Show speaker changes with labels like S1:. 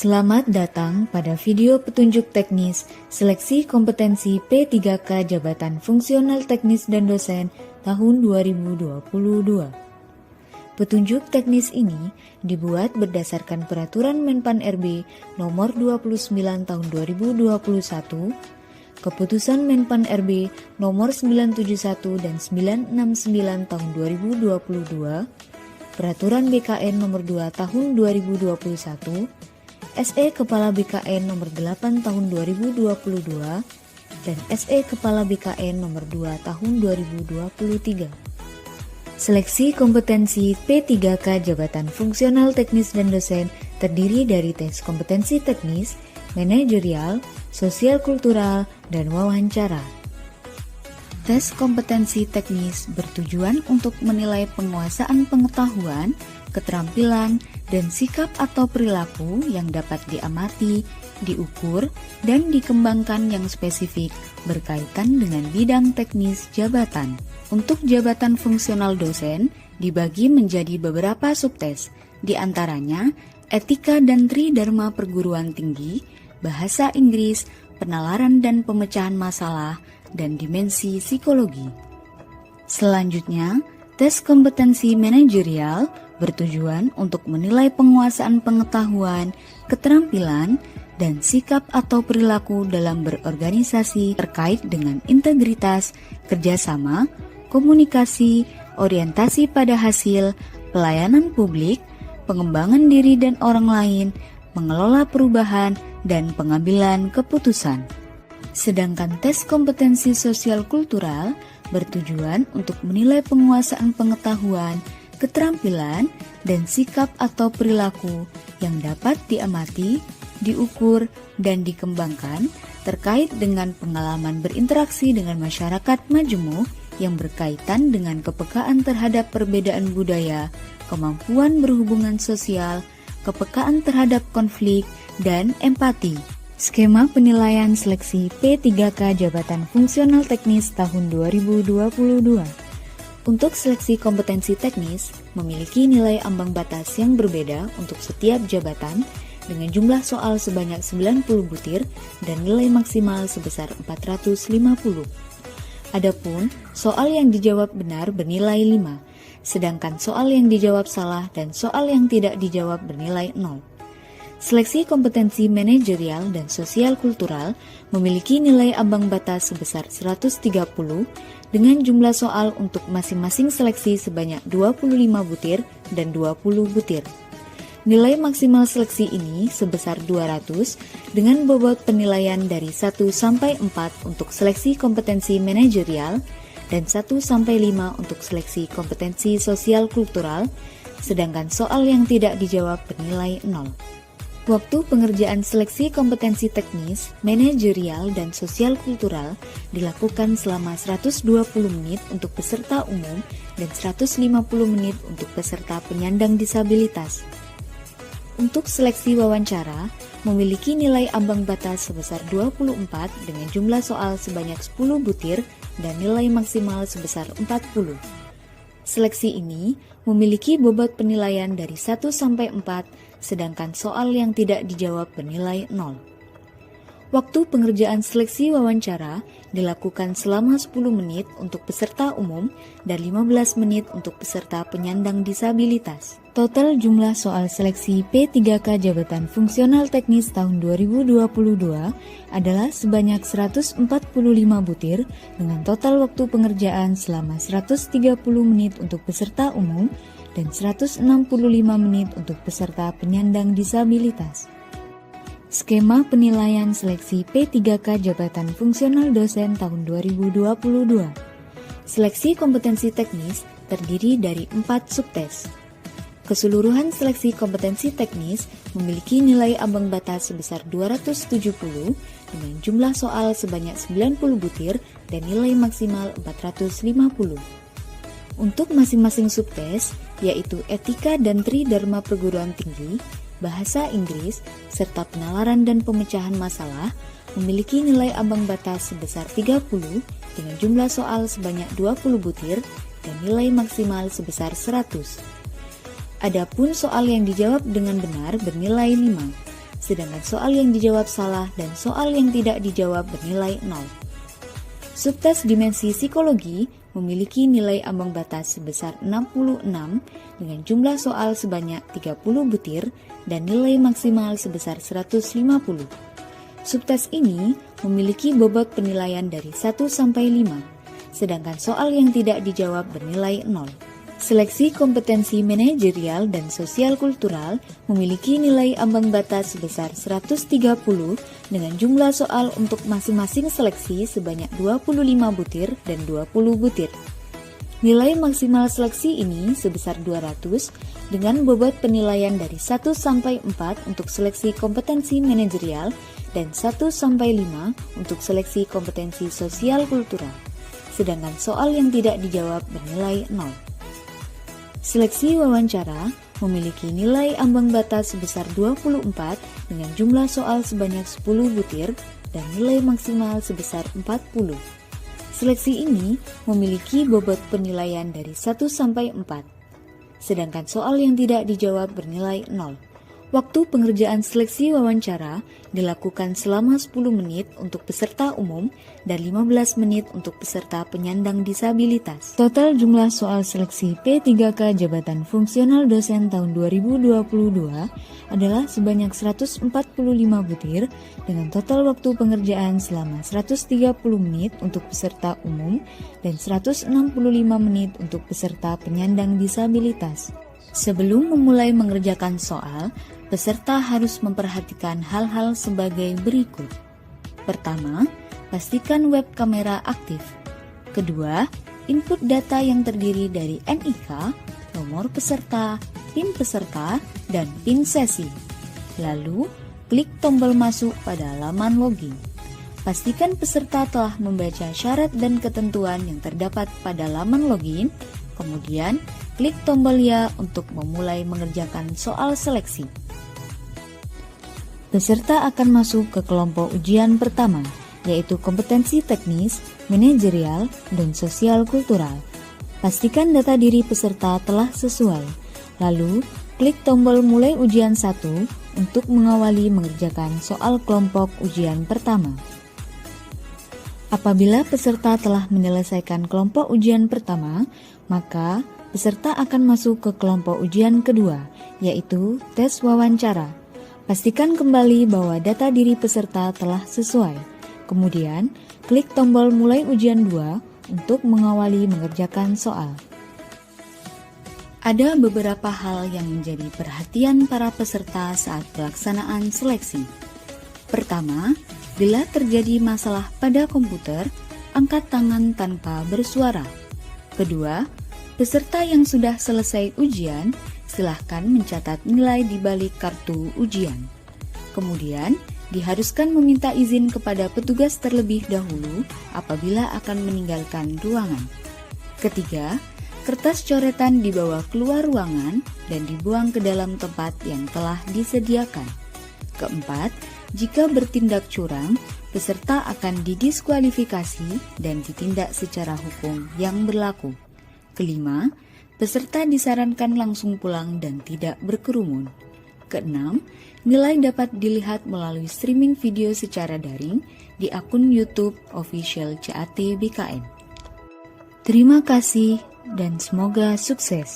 S1: Selamat datang pada video petunjuk teknis seleksi kompetensi P3K Jabatan Fungsional Teknis dan Dosen tahun 2022. Petunjuk teknis ini dibuat berdasarkan Peraturan Menpan RB Nomor 29 Tahun 2021, Keputusan Menpan RB Nomor 971 dan 969 Tahun 2022, Peraturan BKN Nomor 2 Tahun 2021, SE Kepala BKN Nomor 8 Tahun 2022, dan SE Kepala BKN Nomor 2 Tahun 2023. Seleksi kompetensi P3K Jabatan Fungsional Teknis dan Dosen terdiri dari tes kompetensi teknis, manajerial, sosial kultural, dan wawancara. Tes kompetensi teknis bertujuan untuk menilai penguasaan pengetahuan, keterampilan, dan sikap atau perilaku yang dapat diamati, diukur, dan dikembangkan yang spesifik berkaitan dengan bidang teknis jabatan. Untuk jabatan fungsional dosen dibagi menjadi beberapa subtes, di antaranya etika dan tridharma perguruan tinggi, bahasa Inggris, penalaran dan pemecahan masalah, dan dimensi psikologi. Selanjutnya, tes kompetensi manajerial bertujuan untuk menilai penguasaan pengetahuan, keterampilan, dan sikap atau perilaku dalam berorganisasi terkait dengan integritas, kerjasama, komunikasi, orientasi pada hasil, pelayanan publik, pengembangan diri dan orang lain, mengelola perubahan, dan pengambilan keputusan. Sedangkan tes kompetensi sosial kultural bertujuan untuk menilai penguasaan pengetahuan, keterampilan, dan sikap atau perilaku yang dapat diamati, diukur, dan dikembangkan terkait dengan pengalaman berinteraksi dengan masyarakat majemuk yang berkaitan dengan kepekaan terhadap perbedaan budaya, kemampuan berhubungan sosial, kepekaan terhadap konflik, dan empati. Skema penilaian seleksi P3K Jabatan Fungsional Teknis tahun 2022. Untuk seleksi kompetensi teknis, memiliki nilai ambang batas yang berbeda untuk setiap jabatan dengan jumlah soal sebanyak 90 butir dan nilai maksimal sebesar 450. Adapun soal yang dijawab benar bernilai 5, sedangkan soal yang dijawab salah dan soal yang tidak dijawab bernilai 0. Seleksi kompetensi manajerial dan sosial kultural memiliki nilai ambang batas sebesar 130 dengan jumlah soal untuk masing-masing seleksi sebanyak 25 butir dan 20 butir. Nilai maksimal seleksi ini sebesar 200 dengan bobot penilaian dari 1 sampai 4 untuk seleksi kompetensi manajerial dan 1 sampai 5 untuk seleksi kompetensi sosial kultural, sedangkan soal yang tidak dijawab bernilai 0. Waktu pengerjaan seleksi kompetensi teknis, manajerial, dan sosial kultural dilakukan selama 120 menit untuk peserta umum dan 150 menit untuk peserta penyandang disabilitas. Untuk seleksi wawancara, memiliki nilai ambang batas sebesar 24 dengan jumlah soal sebanyak 10 butir dan nilai maksimal sebesar 40. Seleksi ini memiliki bobot penilaian dari 1 sampai 4, sedangkan soal yang tidak dijawab bernilai 0. Waktu pengerjaan seleksi wawancara dilakukan selama 10 menit untuk peserta umum dan 15 menit untuk peserta penyandang disabilitas. Total jumlah soal seleksi P3K Jabatan Fungsional Teknis tahun 2022 adalah sebanyak 145 butir dengan total waktu pengerjaan selama 130 menit untuk peserta umum dan 165 menit untuk peserta penyandang disabilitas. Skema penilaian seleksi P3K Jabatan Fungsional Dosen tahun 2022. Seleksi kompetensi teknis terdiri dari 4 subtes. Keseluruhan seleksi kompetensi teknis memiliki nilai ambang batas sebesar 270 dengan jumlah soal sebanyak 90 butir dan nilai maksimal 450. Untuk masing-masing subtes, yaitu etika dan tridharma perguruan tinggi, bahasa Inggris, serta penalaran dan pemecahan masalah, memiliki nilai ambang batas sebesar 30 dengan jumlah soal sebanyak 20 butir dan nilai maksimal sebesar 100. Adapun soal yang dijawab dengan benar bernilai 5, sedangkan soal yang dijawab salah dan soal yang tidak dijawab bernilai 0. Subtes dimensi psikologi memiliki nilai ambang batas sebesar 66 dengan jumlah soal sebanyak 30 butir dan nilai maksimal sebesar 150. Subtes ini memiliki bobot penilaian dari 1 sampai 5, sedangkan soal yang tidak dijawab bernilai 0. Seleksi kompetensi manajerial dan sosial kultural memiliki nilai ambang batas sebesar 130 dengan jumlah soal untuk masing-masing seleksi sebanyak 25 butir dan 20 butir. Nilai maksimal seleksi ini sebesar 200 dengan bobot penilaian dari 1 sampai 4 untuk seleksi kompetensi manajerial dan 1 sampai 5 untuk seleksi kompetensi sosial kultural, sedangkan soal yang tidak dijawab bernilai 0. Seleksi wawancara memiliki nilai ambang batas sebesar 24 dengan jumlah soal sebanyak 10 butir dan nilai maksimal sebesar 40. Seleksi ini memiliki bobot penilaian dari 1 sampai 4, sedangkan soal yang tidak dijawab bernilai 0. Waktu pengerjaan seleksi wawancara dilakukan selama 10 menit untuk peserta umum dan 15 menit untuk peserta penyandang disabilitas. Total jumlah soal seleksi P3K Jabatan Fungsional Dosen tahun 2022 adalah sebanyak 145 butir dengan total waktu pengerjaan selama 130 menit untuk peserta umum dan 165 menit untuk peserta penyandang disabilitas. Sebelum memulai mengerjakan soal, peserta harus memperhatikan hal-hal sebagai berikut. Pertama, pastikan web kamera aktif. Kedua, input data yang terdiri dari NIK, nomor peserta, PIN peserta, dan PIN sesi. Lalu, klik tombol masuk pada laman login. Pastikan peserta telah membaca syarat dan ketentuan yang terdapat pada laman login. Kemudian, klik tombol ya untuk memulai mengerjakan soal seleksi. Peserta akan masuk ke kelompok ujian pertama, yaitu kompetensi teknis, manajerial, dan sosial kultural. Pastikan data diri peserta telah sesuai. Lalu, klik tombol mulai ujian 1 untuk mengawali mengerjakan soal kelompok ujian pertama. Apabila peserta telah menyelesaikan kelompok ujian pertama, maka peserta akan masuk ke kelompok ujian kedua, yaitu tes wawancara. Pastikan kembali bahwa data diri peserta telah sesuai. Kemudian, klik tombol mulai ujian 2 untuk mengawali mengerjakan soal. Ada beberapa hal yang menjadi perhatian para peserta saat pelaksanaan seleksi. Pertama, bila terjadi masalah pada komputer, angkat tangan tanpa bersuara. Kedua, peserta yang sudah selesai ujian, silahkan mencatat nilai di balik kartu ujian. Kemudian, diharuskan meminta izin kepada petugas terlebih dahulu apabila akan meninggalkan ruangan. Ketiga, kertas coretan dibawa keluar ruangan dan dibuang ke dalam tempat yang telah disediakan. Keempat, jika bertindak curang, peserta akan didiskualifikasi dan ditindak secara hukum yang berlaku. Kelima, peserta disarankan langsung pulang dan tidak berkerumun. Keenam, nilai dapat dilihat melalui streaming video secara daring di akun YouTube Official CAT BKN. Terima kasih dan semoga sukses.